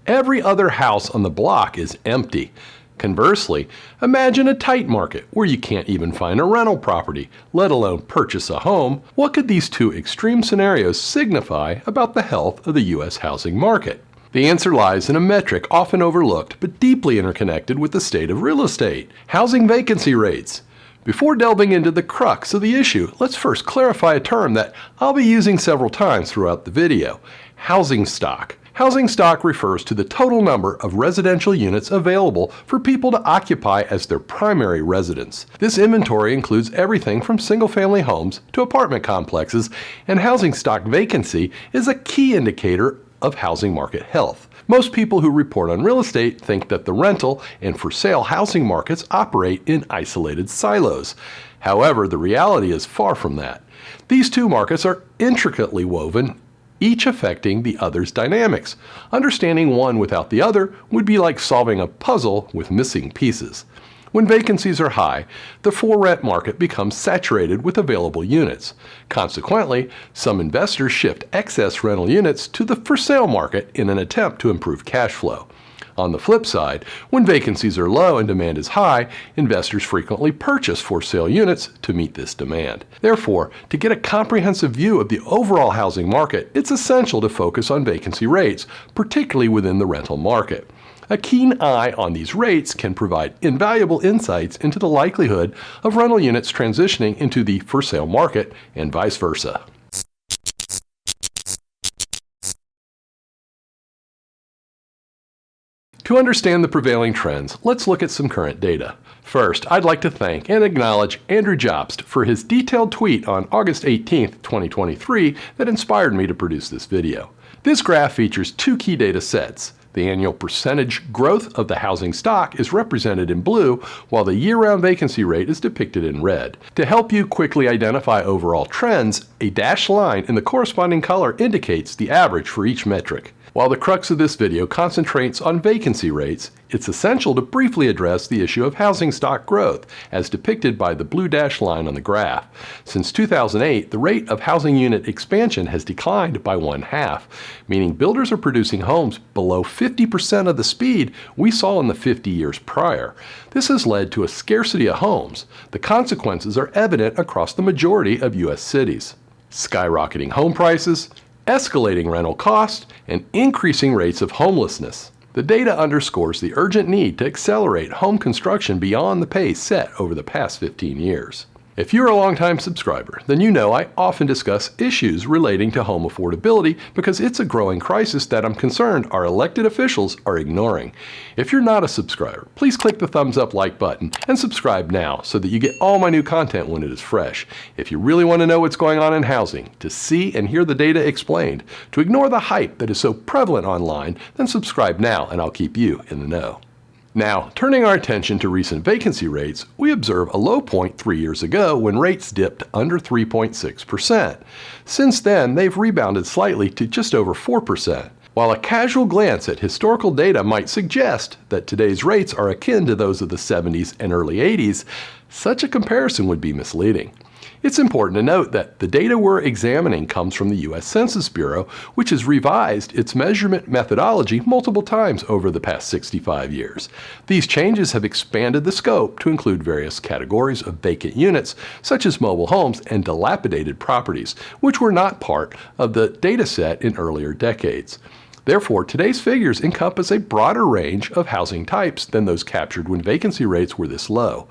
Every other house on the block is empty. Conversely, imagine a tight market where you can't even find a rental property, let alone purchase a home. What could these two extreme scenarios signify about the health of the U.S. housing market? The answer lies in a metric often overlooked but deeply interconnected with the state of real estate: housing vacancy rates. Before delving into the crux of the issue, let's first clarify a term that I'll be using several times throughout the video: housing stock. Housing stock refers to the total number of residential units available for people to occupy as their primary residence. This inventory includes everything from single-family homes to apartment complexes, and housing stock vacancy is a key indicator of housing market health. Most people who report on real estate think that the rental and for sale housing markets operate in isolated silos. However, the reality is far from that. These two markets are intricately woven, each affecting the other's dynamics. Understanding one without the other would be like solving a puzzle with missing pieces. When vacancies are high, the for-rent market becomes saturated with available units. Consequently, some investors shift excess rental units to the for-sale market in an attempt to improve cash flow. On the flip side, when vacancies are low and demand is high, investors frequently purchase for-sale units to meet this demand. Therefore, to get a comprehensive view of the overall housing market, it's essential to focus on vacancy rates, particularly within the rental market. A keen eye on these rates can provide invaluable insights into the likelihood of rental units transitioning into the for-sale market and vice versa. To understand the prevailing trends, let's look at some current data. First, I'd like to thank and acknowledge Andrew Jobst for his detailed tweet on August 18, 2023 that inspired me to produce this video. This graph features two key data sets. The annual percentage growth of the housing stock is represented in blue, while the year-round vacancy rate is depicted in red. To help you quickly identify overall trends, a dashed line in the corresponding color indicates the average for each metric. While the crux of this video concentrates on vacancy rates, it's essential to briefly address the issue of housing stock growth, as depicted by the blue dashed line on the graph. Since 2008, the rate of housing unit expansion has declined by 1/2, meaning builders are producing homes below 50% of the speed we saw in the 50 years prior. This has led to a scarcity of homes. The consequences are evident across the majority of U.S. cities: skyrocketing home prices, escalating rental costs, and increasing rates of homelessness. The data underscores the urgent need to accelerate home construction beyond the pace set over the past 15 years. If you're a longtime subscriber, then you know I often discuss issues relating to home affordability because it's a growing crisis that I'm concerned our elected officials are ignoring. If you're not a subscriber, please click the thumbs up like button and subscribe now so that you get all my new content when it is fresh. If you really want to know what's going on in housing, to see and hear the data explained, to ignore the hype that is so prevalent online, then subscribe now and I'll keep you in the know. Now, turning our attention to recent vacancy rates, we observe a low point 3 years ago when rates dipped under 3.6%. Since then, they've rebounded slightly to just over 4%. While a casual glance at historical data might suggest that today's rates are akin to those of the 70s and early 80s, such a comparison would be misleading. It's important to note that the data we're examining comes from the U.S. Census Bureau, which has revised its measurement methodology multiple times over the past 65 years. These changes have expanded the scope to include various categories of vacant units, such as mobile homes and dilapidated properties, which were not part of the data set in earlier decades. Therefore, today's figures encompass a broader range of housing types than those captured when vacancy rates were this low.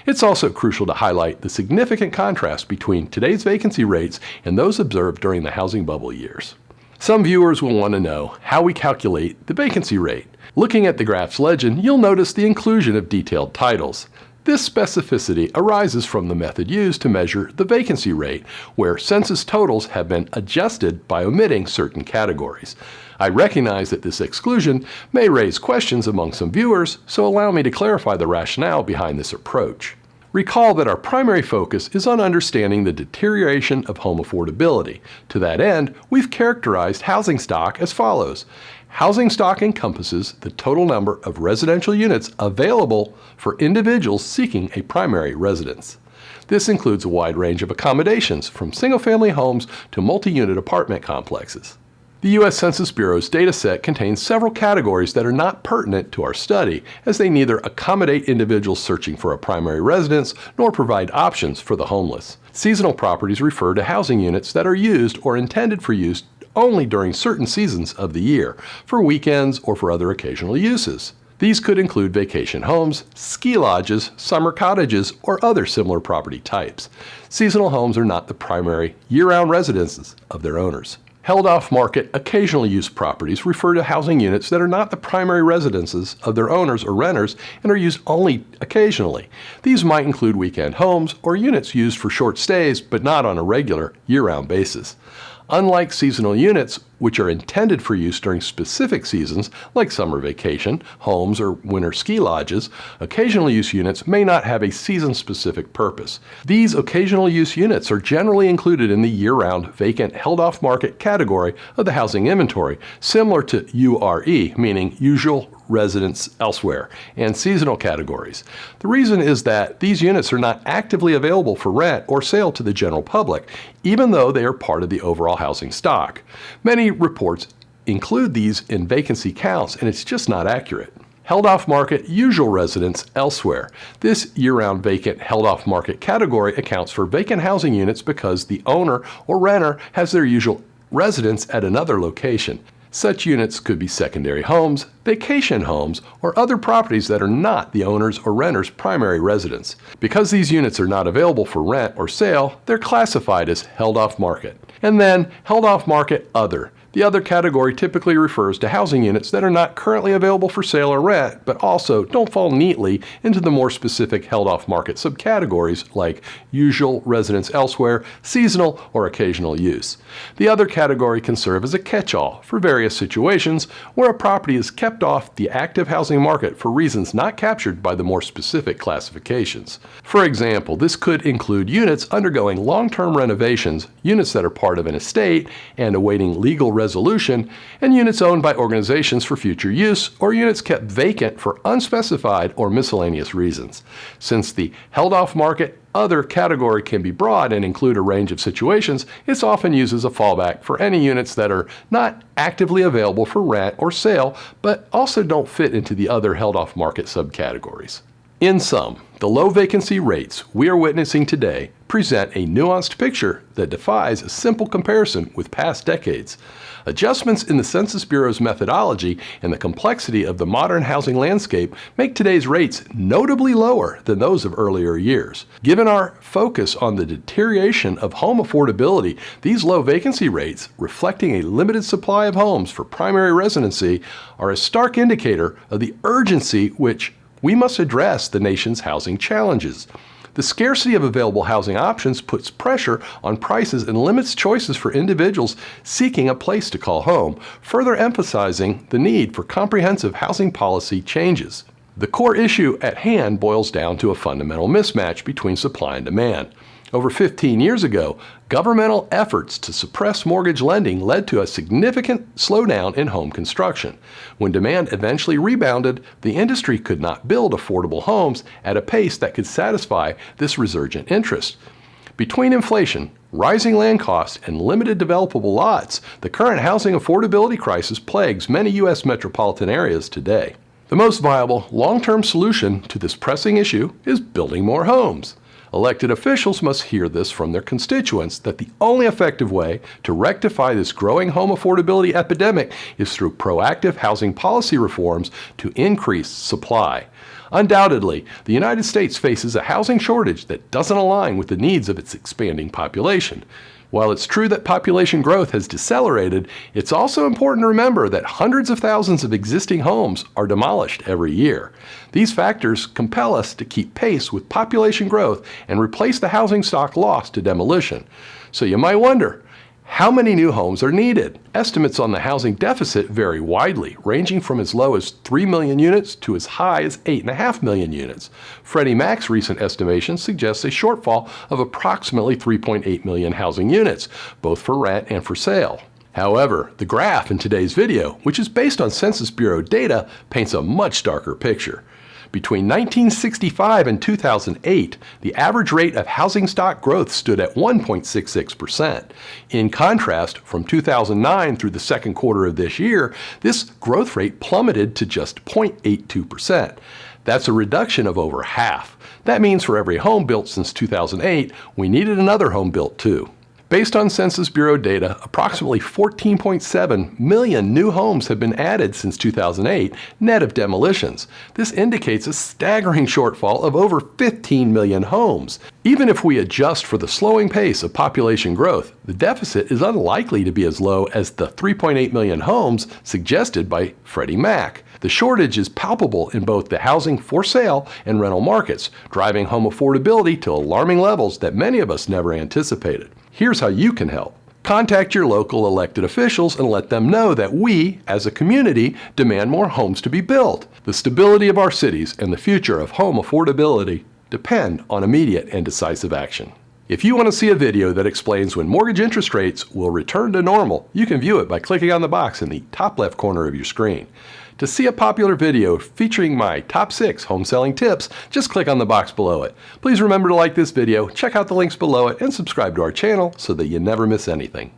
It's also crucial to highlight the significant contrast between today's vacancy rates and those observed during the housing bubble years. Some viewers will want to know how we calculate the vacancy rate. Looking at the graph's legend, you'll notice the inclusion of detailed titles. This specificity arises from the method used to measure the vacancy rate, where census totals have been adjusted by omitting certain categories. I recognize that this exclusion may raise questions among some viewers, so allow me to clarify the rationale behind this approach. Recall that our primary focus is on understanding the deterioration of home affordability. To that end, we've characterized housing stock as follows. Housing stock encompasses the total number of residential units available for individuals seeking a primary residence. This includes a wide range of accommodations, from single-family homes to multi-unit apartment complexes. The U.S. Census Bureau's dataset contains several categories that are not pertinent to our study, as they neither accommodate individuals searching for a primary residence nor provide options for the homeless. Seasonal properties refer to housing units that are used or intended for use only during certain seasons of the year, for weekends or for other occasional uses. These could include vacation homes, ski lodges, summer cottages, or other similar property types. Seasonal homes are not the primary year-round residences of their owners. Held off-market, occasional use properties refer to housing units that are not the primary residences of their owners or renters and are used only occasionally. These might include weekend homes or units used for short stays but not on a regular, year-round basis. Unlike seasonal units, which are intended for use during specific seasons like summer vacation, homes, or winter ski lodges, occasional use units may not have a season-specific purpose. These occasional use units are generally included in the year-round vacant held off-market category of the housing inventory, similar to URE, meaning usual residence elsewhere, and seasonal categories. The reason is that these units are not actively available for rent or sale to the general public, even though they are part of the overall housing stock. Many reports include these in vacancy counts, and it's just not accurate. Held off market usual residence elsewhere. This year-round vacant held off market category accounts for vacant housing units because the owner or renter has their usual residence at another location. Such units could be secondary homes, vacation homes, or other properties that are not the owner's or renter's primary residence. Because these units are not available for rent or sale, they're classified as held off market. And then held off market other. The other category typically refers to housing units that are not currently available for sale or rent, but also don't fall neatly into the more specific held off market subcategories like usual residence elsewhere, seasonal, or occasional use. The other category can serve as a catch-all for various situations where a property is kept off the active housing market for reasons not captured by the more specific classifications. For example, this could include units undergoing long-term renovations, units that are part of an estate and awaiting legal resolution, and units owned by organizations for future use, or units kept vacant for unspecified or miscellaneous reasons. Since the held off market other category can be broad and include a range of situations, it's often used as a fallback for any units that are not actively available for rent or sale, but also don't fit into the other held off market subcategories. In sum, the low vacancy rates we are witnessing today present a nuanced picture that defies a simple comparison with past decades. Adjustments in the Census Bureau's methodology and the complexity of the modern housing landscape make today's rates notably lower than those of earlier years. Given our focus on the deterioration of home affordability, these low vacancy rates, reflecting a limited supply of homes for primary residency, are a stark indicator of the urgency which we must address the nation's housing challenges. The scarcity of available housing options puts pressure on prices and limits choices for individuals seeking a place to call home, further emphasizing the need for comprehensive housing policy changes. The core issue at hand boils down to a fundamental mismatch between supply and demand. Over 15 years ago, governmental efforts to suppress mortgage lending led to a significant slowdown in home construction. When demand eventually rebounded, the industry could not build affordable homes at a pace that could satisfy this resurgent interest. Between inflation, rising land costs, and limited developable lots, the current housing affordability crisis plagues many U.S. metropolitan areas today. The most viable, long-term solution to this pressing issue is building more homes. Elected officials must hear this from their constituents that the only effective way to rectify this growing home affordability epidemic is through proactive housing policy reforms to increase supply. Undoubtedly, the United States faces a housing shortage that doesn't align with the needs of its expanding population. While it's true that population growth has decelerated, it's also important to remember that hundreds of thousands of existing homes are demolished every year. These factors compel us to keep pace with population growth and replace the housing stock lost to demolition. So you might wonder, how many new homes are needed? Estimates on the housing deficit vary widely, ranging from as low as 3 million units to as high as 8.5 million units. Freddie Mac's recent estimation suggests a shortfall of approximately 3.8 million housing units, both for rent and for sale. However, the graph in today's video, which is based on Census Bureau data, paints a much darker picture. Between 1965 and 2008, the average rate of housing stock growth stood at 1.66%. In contrast, from 2009 through the second quarter of this year, this growth rate plummeted to just 0.82%. That's a reduction of over half. That means for every home built since 2008, we needed another home built too. Based on Census Bureau data, approximately 14.7 million new homes have been added since 2008, net of demolitions. This indicates a staggering shortfall of over 15 million homes. Even if we adjust for the slowing pace of population growth, the deficit is unlikely to be as low as the 3.8 million homes suggested by Freddie Mac. The shortage is palpable in both the housing for sale and rental markets, driving home affordability to alarming levels that many of us never anticipated. Here's how you can help. Contact your local elected officials and let them know that we, as a community, demand more homes to be built. The stability of our cities and the future of home affordability depend on immediate and decisive action. If you want to see a video that explains when mortgage interest rates will return to normal, you can view it by clicking on the box in the top left corner of your screen. To see a popular video featuring my top 6 home selling tips, just click on the box below it. Please remember to like this video, check out the links below it, and subscribe to our channel so that you never miss anything.